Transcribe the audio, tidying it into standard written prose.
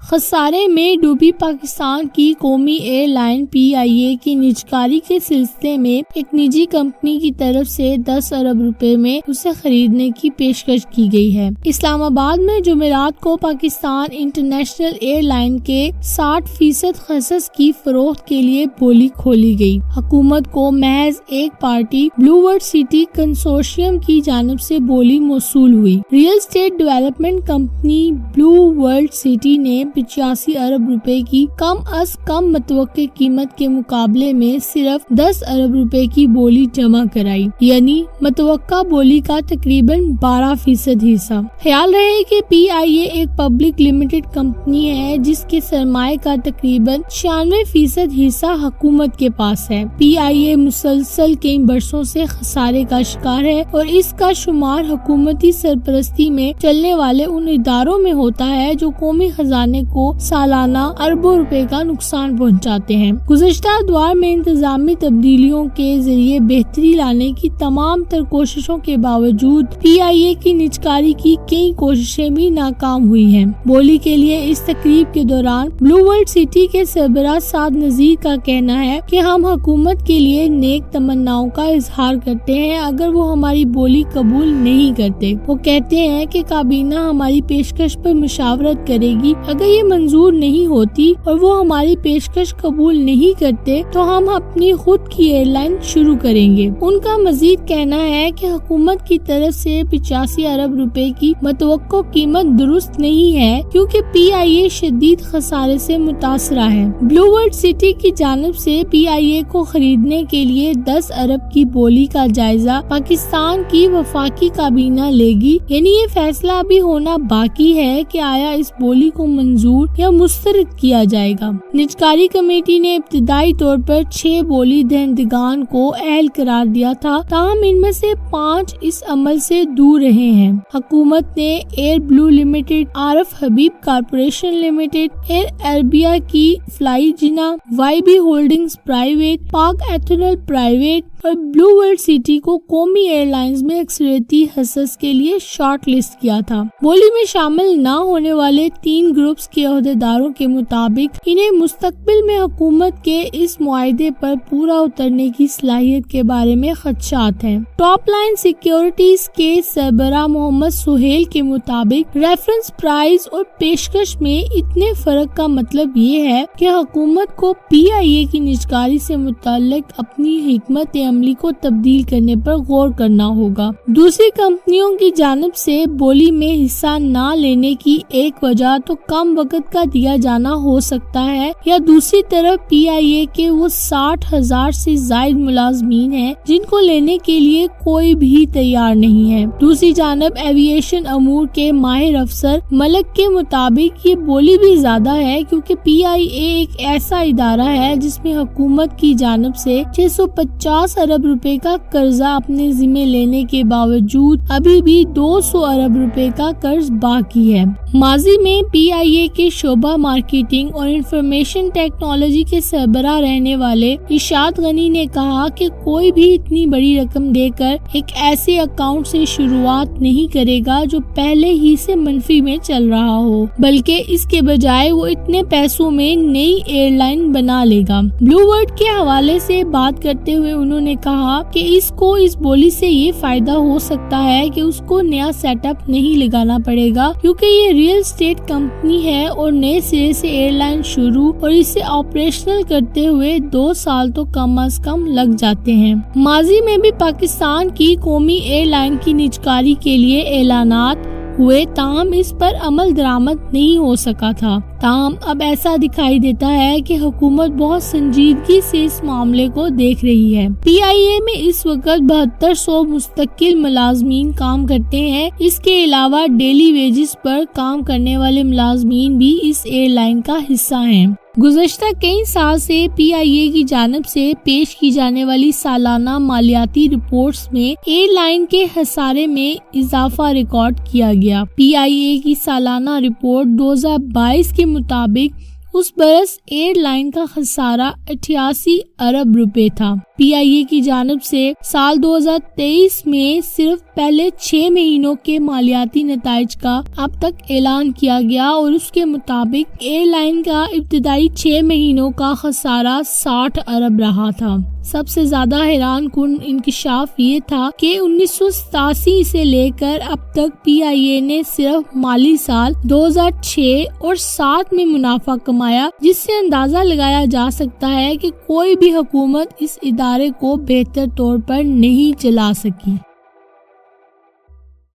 خسارے میں ڈوبی پاکستان کی قومی ایئر لائن پی آئی اے کی نجکاری کے سلسلے میں ایک نجی کمپنی کی طرف سے 10 ارب روپے میں اسے خریدنے کی پیشکش کی گئی ہے۔ اسلام آباد میں جمعرات کو پاکستان انٹرنیشنل ایئر لائن کے 60% حصص کی فروخت کے لیے بولی کھولی گئی۔ حکومت کو محض ایک party Blue World City consortium کی جانب سے بولی موصول ہوئی۔ Real estate development company Blue World City نے 85 ارب روپے کی کم از کم متوقع قیمت کے مقابلے میں صرف 10 ارب روپے کی بولی جمع کرائی، یعنی متوقع بولی کا تقریباً 12% حصہ۔ خیال رہے کہ پی آئی اے ایک پبلک لمیٹڈ کمپنی ہے جس کے سرمایہ کا تقریباً 96% حصہ حکومت کے پاس ہے۔ پی آئی اے مسلسل کئی برسوں سے خسارے کا شکار ہے اور اس کا شمار حکومتی سرپرستی میں چلنے والے ان اداروں میں ہوتا ہے جو قومی خزانے کو سالانہ اربوں روپے کا نقصان پہنچاتے ہیں۔ گزشتہ ادوار میں انتظامی تبدیلیوں کے ذریعے بہتری لانے کی تمام تر کوششوں کے باوجود پی آئی اے کی نجکاری کی کئی کوششیں بھی ناکام ہوئی ہیں۔ بولی کے لیے اس تقریب کے دوران بلو ورلڈ سٹی کے سربراہ سعد نذیر کا کہنا ہے کہ ہم حکومت کے لیے نیک تمناؤں کا اظہار کرتے ہیں اگر وہ ہماری بولی قبول نہیں کرتے۔ وہ کہتے ہیں کہ کابینہ ہماری پیشکش پر مشاورت کرے گی، اگر یہ منظور نہیں ہوتی اور وہ ہماری پیشکش قبول نہیں کرتے تو ہم اپنی خود کی ایئر لائن شروع کریں گے۔ ان کا مزید کہنا ہے کہ حکومت کی طرف سے 85 ارب روپے کی متوقع قیمت درست نہیں ہے کیونکہ پی آئی اے شدید خسارے سے متاثرہ ہے۔ بلو ورلڈ سٹی کی جانب سے پی آئی اے کو خریدنے کے لیے 10 ارب کی بولی کا جائزہ پاکستان کی وفاقی کابینہ لے گی، یعنی یہ فیصلہ ابھی ہونا باقی ہے کہ آیا اس بولی کو منظور یا مسترد کیا جائے گا۔ نجکاری کمیٹی نے ابتدائی طور پر 6 بولی دہندگان کو اہل قرار دیا تھا، تاہم ان میں سے 5 اس عمل سے دور رہے ہیں۔ حکومت نے ایئر بلو لمیٹڈ، عارف حبیب کارپوریشن لمیٹڈ، ایئر عربیہ کی فلائی جنا، وائی بی ہولڈنگز پرائیویٹ، پاک ایتھنول پرائیویٹ اور بلو ورلڈ سٹی کو قومی ایئر لائنز میں اکثریتی حصص کے لیے شارٹ لسٹ کیا تھا۔ بولی میں شامل نہ ہونے والے 3 گروپس کے عہدیداروں کے مطابق انہیں مستقبل میں حکومت کے اس معاہدے پر پورا اترنے کی صلاحیت کے بارے میں خدشات ہیں۔ ٹاپ لائن سیکیورٹیز کے سربراہ محمد سہیل کے مطابق ریفرنس پرائز اور پیشکش میں اتنے فرق کا مطلب یہ ہے کہ حکومت کو پی آئی اے کی نجکاری سے متعلق اپنی حکمت عملی کو تبدیل کرنے پر غور کرنا ہوگا۔ دوسری کمپنیوں کی جانب سے بولی میں حصہ نہ لینے کی ایک وجہ تو کم وقت کا دیا جانا ہو سکتا ہے، یا دوسری طرف پی آئی اے کے وہ 60,000 سے زائد ملازمین ہیں جن کو لینے کے لیے کوئی بھی تیار نہیں ہے۔ دوسری جانب ایوییشن امور کے ماہر افسر ملک کے مطابق یہ بولی بھی زیادہ ہے کیونکہ پی آئی اے ایک ایسا ادارہ ہے جس میں حکومت کی جانب سے 650 ارب روپے کا قرضہ اپنے ذمہ لینے کے باوجود ابھی بھی 200 ارب روپے کا قرض باقی ہے۔ ماضی میں پی آئی اے کے شعبہ مارکیٹنگ اور انفارمیشن ٹیکنالوجی کے سربراہ رہنے والے اشاد غنی نے کہا کہ کوئی بھی اتنی بڑی رقم دے کر ایک ایسے اکاؤنٹ سے شروعات نہیں کرے گا جو پہلے ہی سے منفی میں چل رہا ہو، بلکہ اس کے بجائے وہ اتنے پیسوں میں نئی ایئر لائن بنا لے گا۔ بلو ورلڈ کے حوالے سے بات کرتے ہوئے انہوں نے کہا کہ اس کو اس بولی سے یہ فائدہ ہو سکتا ہے کہ اس کو نیا سیٹ اپ نہیں لگانا پڑے گا کیونکہ یہ ریئل اسٹیٹ کمپنی ہے اور نئے سرے سے ایئر لائن شروع اور اسے آپریشنل کرتے ہوئے 2 سال تو کم از کم لگ جاتے ہیں۔ ماضی میں بھی پاکستان کی قومی ایئر لائن کی نجکاری کے لیے اعلانات ہوئے، تاہم اس پر عمل درآمد نہیں ہو سکا تھا۔ تاہم اب ایسا دکھائی دیتا ہے کہ حکومت بہت سنجیدگی سے اس معاملے کو دیکھ رہی ہے۔ پی آئی اے میں اس وقت 7200 مستقل ملازمین کام کرتے ہیں۔ اس کے علاوہ ڈیلی ویجز پر کام کرنے والے ملازمین بھی اس ایئر لائن کا حصہ ہیں۔ گزشتہ کئی سال سے پی آئی اے کی جانب سے پیش کی جانے والی سالانہ مالیاتی رپورٹس میں ایئر لائن کے خسارے میں اضافہ ریکارڈ کیا گیا۔ پی آئی اے کی سالانہ رپورٹ 2022 کے مطابق اس برس ایئر لائن کا خسارہ 88 ارب روپے تھا۔ PIA کی جانب سے سال 2023 میں صرف پہلے 6 مہینوں کے مالیاتی نتائج کا اب تک اعلان کیا گیا اور اس کے مطابق ایئر لائن کا ابتدائی 6 مہینوں کا خسارہ 60 ارب رہا تھا۔ سب سے زیادہ حیران کن انکشاف یہ تھا کہ 1987 سے لے کر اب تک PIA نے صرف مالی سال 2006 اور 2007 میں منافع کمایا، جس سے اندازہ لگایا جا سکتا ہے کہ کوئی بھی حکومت اس ادارے کو بہتر طور پر نہیں چلا سکی۔